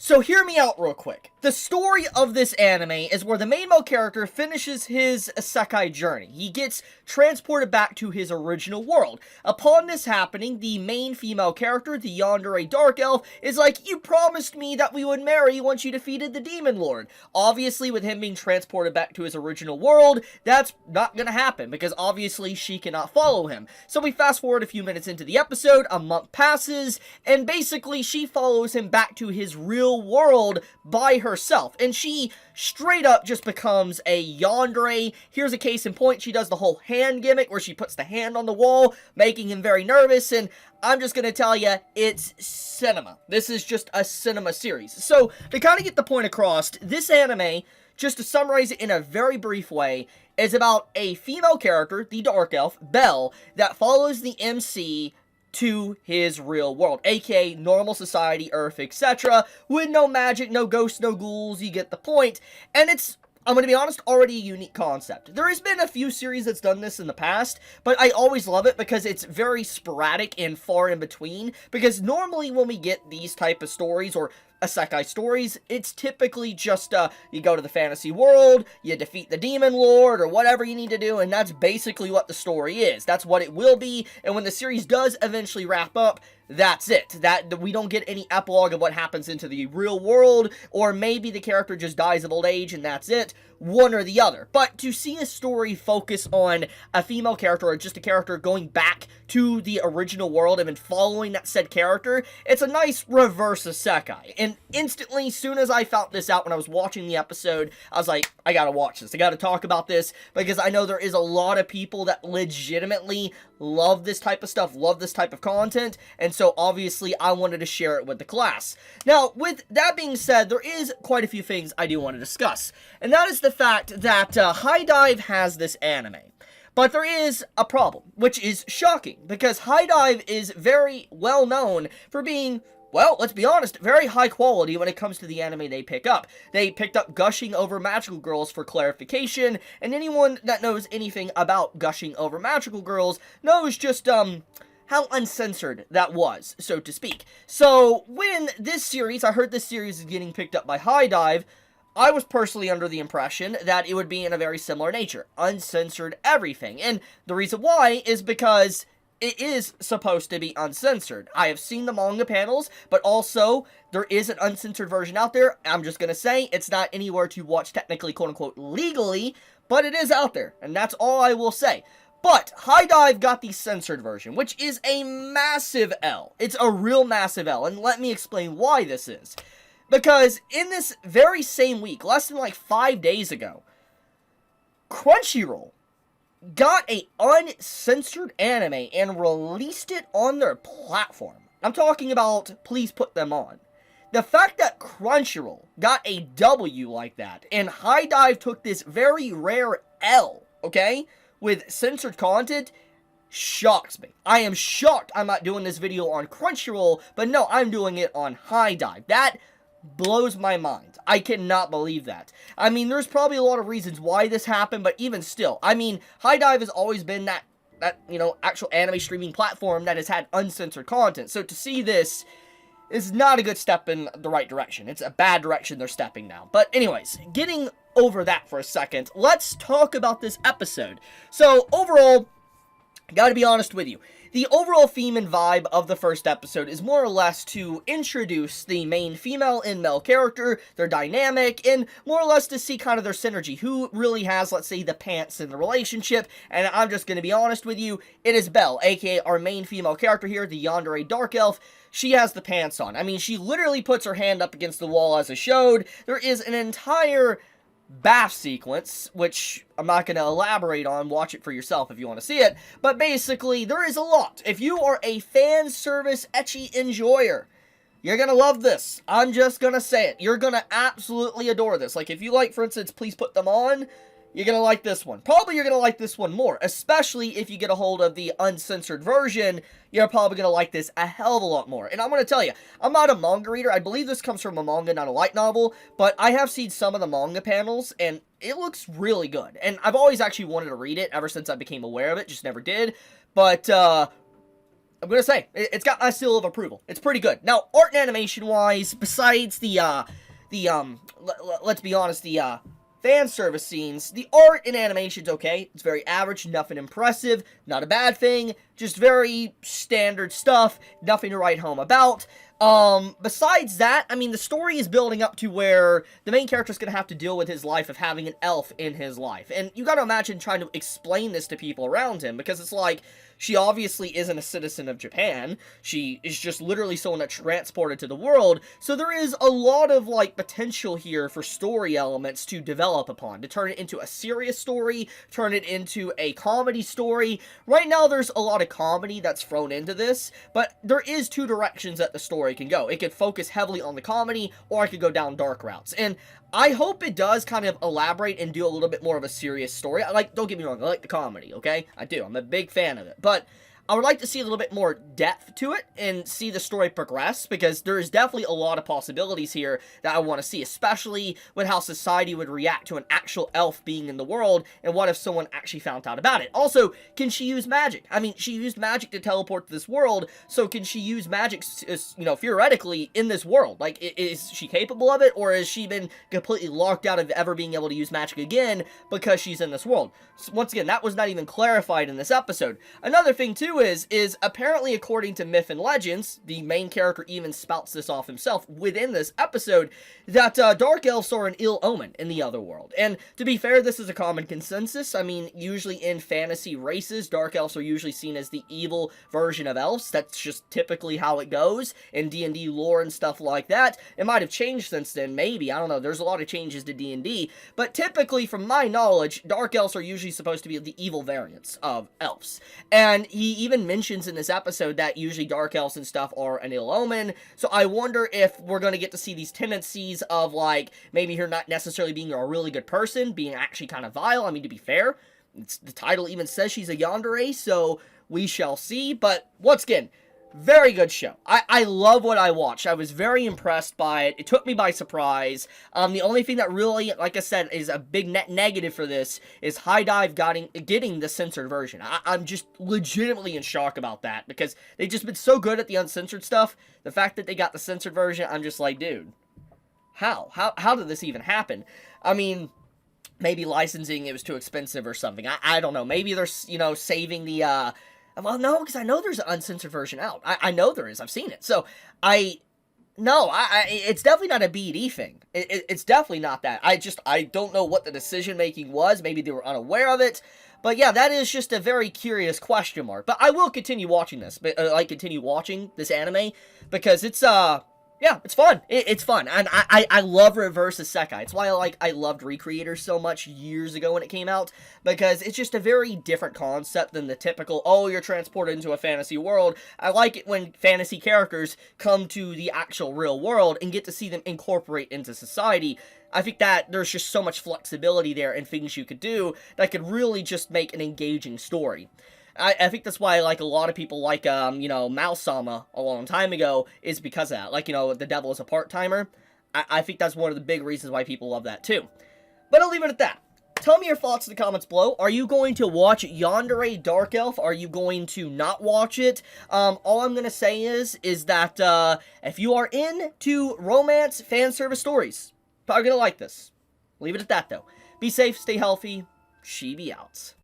So hear me out real quick. The story of this anime is where the main male character finishes his isekai journey. He gets transported back to his original world. Upon this happening, the main female character, the Yandere Dark Elf, is like, you promised me that we would marry once you defeated the Demon Lord. Obviously, with him being transported back to his original world, that's not gonna happen, because obviously she cannot follow him. So we fast forward a few minutes into the episode, a month passes, and basically she follows him back to his real world by herself, and she straight up just becomes a yandere. Here's a case in point. She does the whole hand gimmick where she puts the hand on the wall, making him very nervous, and I'm just gonna tell you, it's cinema. This is just a cinema series. So, to kind of get the point across, this anime, just to summarize it in a very brief way, is about a female character, the Dark Elf, Belle, that follows the MC to his real world, aka normal society, Earth, etc., with no magic, no ghosts, no ghouls, you get the point, and it's, I'm gonna be honest, already a unique concept. There has been a few series that's done this in the past, but I always love it because it's very sporadic and far in between, because normally when we get these type of stories, or isekai stories, it's typically just, you go to the fantasy world, you defeat the demon lord, or whatever you need to do, and that's basically what the story is. That's what it will be, and when the series does eventually wrap up, that's it. That we don't get any epilogue of what happens into the real world, or maybe the character just dies of old age and that's it. One or the other. But to see a story focus on a female character, or just a character going back to the original world and then following that said character, it's a nice reverse isekai. And instantly, soon as I found this out when I was watching the episode, I was like, I gotta watch this. I gotta talk about this, because I know there is a lot of people that legitimately love this type of stuff, love this type of content, and so obviously I wanted to share it with the class. Now, with that being said, there is quite a few things I do want to discuss, and that is the fact that HiDive has this anime. But there is a problem, which is shocking, because HiDive is very well known for being, well, let's be honest, very high quality when it comes to the anime they pick up. They picked up Gushing Over Magical Girls for clarification, and anyone that knows anything about Gushing Over Magical Girls knows just, how uncensored that was, so to speak. So, when this series, I heard this series is getting picked up by HiDive, I was personally under the impression that it would be in a very similar nature. Uncensored everything. And the reason why is because it is supposed to be uncensored. I have seen the manga panels, but also there is an uncensored version out there. I'm just going to say it's not anywhere to watch technically, quote-unquote, legally, but it is out there. And that's all I will say. But HiDive got the censored version, which is a massive L. It's a real massive L, and let me explain why this is. Because in this very same week, less than like 5 days ago, Crunchyroll got a uncensored anime and released it on their platform. I'm talking about Please Put Them On. The fact that Crunchyroll got a W like that, and HiDive took this very rare L, okay, with censored content, shocks me. I am shocked I'm not doing this video on Crunchyroll, but no, I'm doing it on HiDive. That blows my mind. I cannot believe that. I mean, there's probably a lot of reasons why this happened, but even still, I mean, HiDive has always been that, you know, actual anime streaming platform that has had uncensored content. So to see this is not a good step in the right direction. It's a bad direction they're stepping now. But anyways, getting over that for a second, let's talk about this episode. So overall, gotta be honest with you, the overall theme and vibe of the first episode is more or less to introduce the main female and male character, their dynamic, and more or less to see kind of their synergy, who really has, let's say, the pants in the relationship. And I'm just gonna be honest with you, it is Belle, aka our main female character here, the Yandere Dark Elf. She has the pants on. I mean, she literally puts her hand up against the wall as I showed. There is an entire bath sequence, which I'm not going to elaborate on. Watch it for yourself if you want to see it. But basically, there is a lot. If you are a fan service ecchi enjoyer, you're going to love this. I'm just going to say it. You're going to absolutely adore this. Like, if you like, for instance, Please Put Them On, you're going to like this one. Probably you're going to like this one more, especially if you get a hold of the uncensored version. You're probably going to like this a hell of a lot more. And I'm going to tell you, I'm not a manga reader. I believe this comes from a manga, not a light novel, but I have seen some of the manga panels, and it looks really good. And I've always actually wanted to read it ever since I became aware of it, just never did. But, I'm gonna say, it's got my seal of approval. It's pretty good. Now, art and animation-wise, besides let's be honest, the fan service scenes, the art and animation's okay. It's very average, nothing impressive, not a bad thing, just very standard stuff, nothing to write home about. Besides that, I mean, the story is building up to where the main character's gonna have to deal with his life of having an elf in his life. And you gotta imagine trying to explain this to people around him, because it's like, she obviously isn't a citizen of Japan. She is just literally someone that transported to the world. So there is a lot of, like, potential here for story elements to develop upon, to turn it into a serious story, turn it into a comedy story. Right now, there's a lot of comedy that's thrown into this, but there is two directions that the story can go. It could focus heavily on the comedy, or it could go down dark routes. And I hope it does kind of elaborate and do a little bit more of a serious story. Don't get me wrong, I like the comedy, okay? I do. I'm a big fan of it. But I would like to see a little bit more depth to it and see the story progress, because there is definitely a lot of possibilities here that I want to see, especially with how society would react to an actual elf being in the world, and what if someone actually found out about it. Also, can she use magic? I mean, she used magic to teleport to this world, so can she use magic, you know, theoretically, in this world? Like, is she capable of it, or has she been completely locked out of ever being able to use magic again because she's in this world? So once again, that was not even clarified in this episode. Another thing, too, is apparently, according to myth and legends, the main character even spouts this off himself within this episode, that dark elves are an ill omen in the other world. And to be fair, this is a common consensus. I mean, usually in fantasy races, dark elves are usually seen as the evil version of elves. That's just typically how it goes in D&D lore and stuff like that. It might have changed since then, maybe. I don't know. There's a lot of changes to D&D. But typically, from my knowledge, dark elves are usually supposed to be the evil variants of elves. And he even mentions in this episode that usually dark elves and stuff are an ill omen, so I wonder if we're going to get to see these tendencies of, like, maybe her not necessarily being a really good person, being actually kind of vile. I mean, to be fair, the title even says she's a yandere, so we shall see. But once again, very good show. I love what I watched. I was very impressed by it. It took me by surprise. The only thing that really, like I said, is a big net negative for this is HiDive getting the censored version. I'm just legitimately in shock about that, because they've just been so good at the uncensored stuff. The fact that they got the censored version, I'm just like, dude, how did this even happen? I mean, maybe licensing, it was too expensive or something. I don't know. Maybe they're, you know, saving the, well, no, because I know there's an uncensored version out. I know there is. I've seen it. So, it's definitely not a BD thing. It's definitely not that. I don't know what the decision-making was. Maybe they were unaware of it. But yeah, that is just a very curious question mark. But I will continue watching this. Continue watching this anime, because it's, yeah, it's fun. It's fun. And I love reverse isekai. It's why I loved Recreators so much years ago when it came out, because it's just a very different concept than the typical, oh, you're transported into a fantasy world. I like it when fantasy characters come to the actual real world and get to see them incorporate into society. I think that there's just so much flexibility there and things you could do that could really just make an engaging story. I think that's why, like, a lot of people like, you know, Mouse-sama a long time ago, is because of that. Like, you know, the devil is a part-timer. I think that's one of the big reasons why people love that, too. But I'll leave it at that. Tell me your thoughts in the comments below. Are you going to watch Yandere Dark Elf? Are you going to not watch it? All I'm going to say is that, if you are into romance fan service stories, probably going to like this. Leave it at that, though. Be safe, stay healthy, Chibi out.